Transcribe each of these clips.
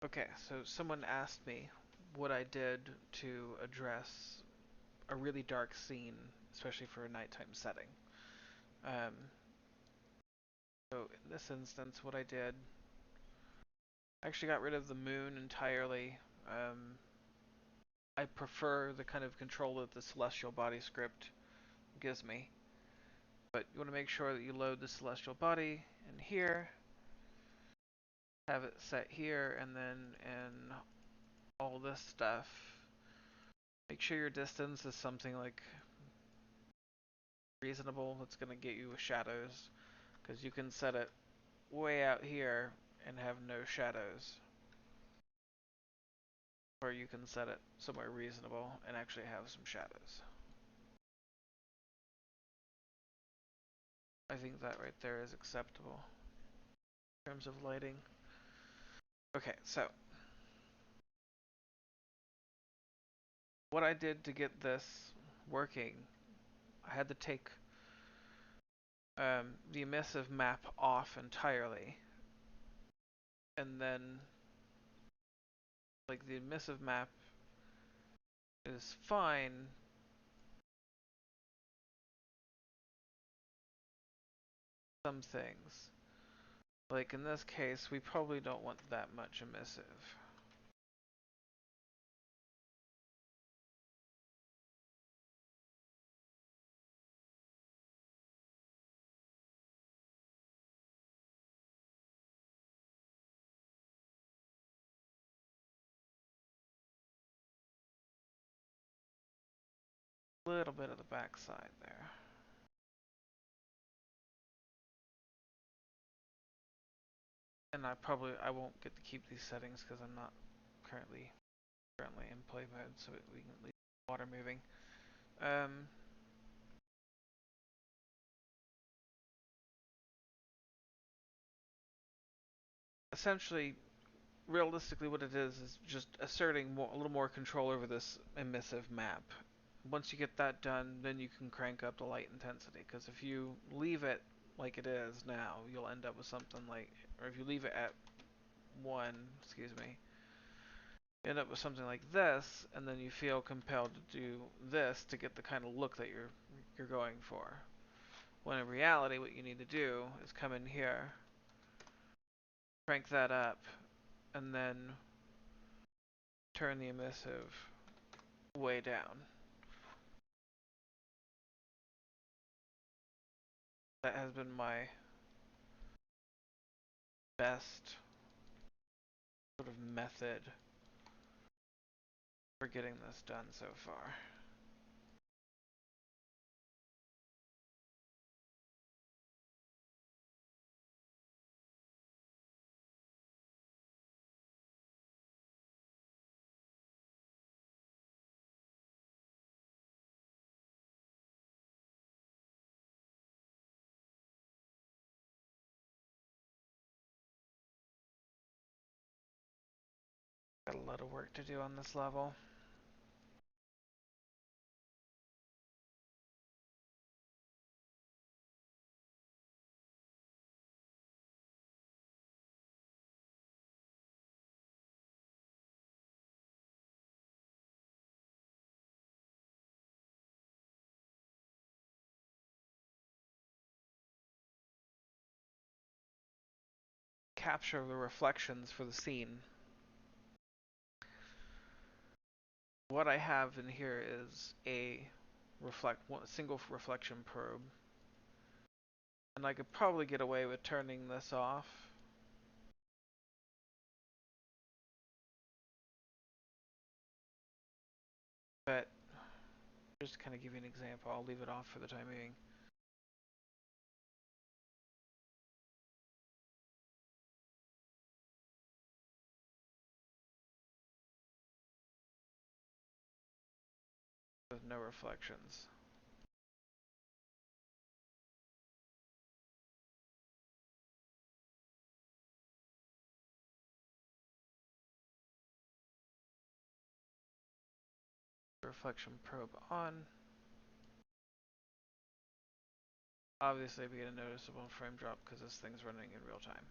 Okay, so someone asked me what I did to address a really dark scene, especially for a nighttime setting. Um, so in this instance, what I did, I actually got rid of the moon entirely. I prefer the kind of control that the celestial body script gives me. But you want to make sure that you load the celestial body in here, have it set here, and then in all this stuff, make sure your distance is something like reasonable that's going to get you with shadows, because you can set it way out here and have no shadows, or you can set it somewhere reasonable and actually have some shadows. I think that right there is acceptable in terms of lighting. Okay, so what I did to get this working, I had to take the emissive map off entirely, and then like the emissive map is fine. Some things, like in this case, we probably don't want that much emissive. A little bit of the backside there. And I won't get to keep these settings because I'm not currently in play mode, so we can leave the water moving. Um, Essentially, realistically, what it is just asserting a little more control over this emissive map. Once you get that done, then you can crank up the light intensity. Because if you leave it like it is now, you'll end up with something like, or if you leave it at 1, excuse me, you end up with something like this, and then you feel compelled to do this to get the kind of look that you're going for. When in reality, what you need to do is come in here, crank that up, and then turn the emissive way down. That has been my best sort of method for getting this done so far. Got a lot of work to do on this level. Capture the reflections for the scene. What I have in here is a single reflection probe, and I could probably get away with turning this off. But just to kind of give you an example, I'll leave it off for the time being. With no reflections. Reflection probe on. Obviously we get a noticeable frame drop because this thing's running in real time.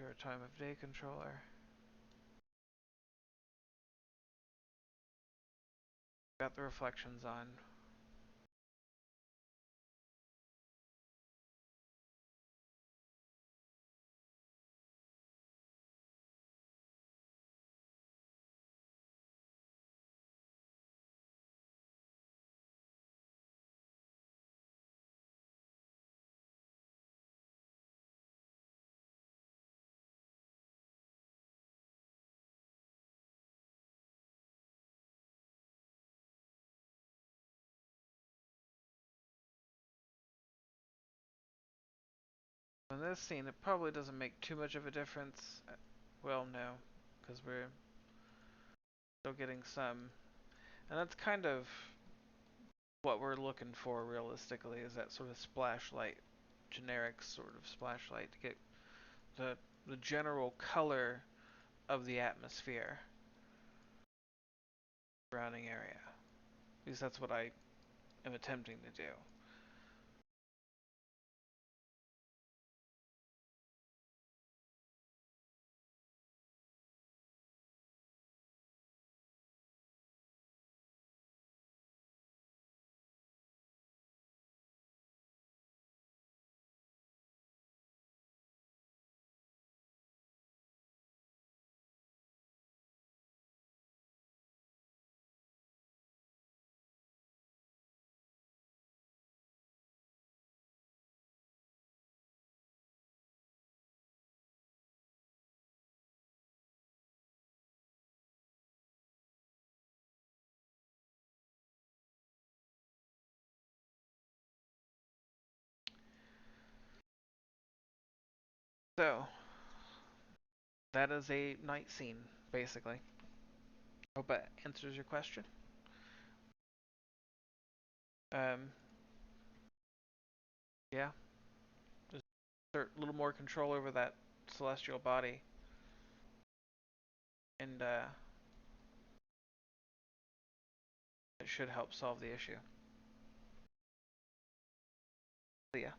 through a time of day controller. Got the reflections on. In this scene, it probably doesn't make too much of a difference. Well, no, because we're still getting some. And that's kind of what we're looking for realistically, is that sort of splash light, generic sort of splash light to get the the general color of the atmosphere surrounding area. At least that's what I am attempting to do. So, that is a night scene, basically. Hope that answers your question. Um, yeah, just start a little more control over that celestial body, and it should help solve the issue. So yeah.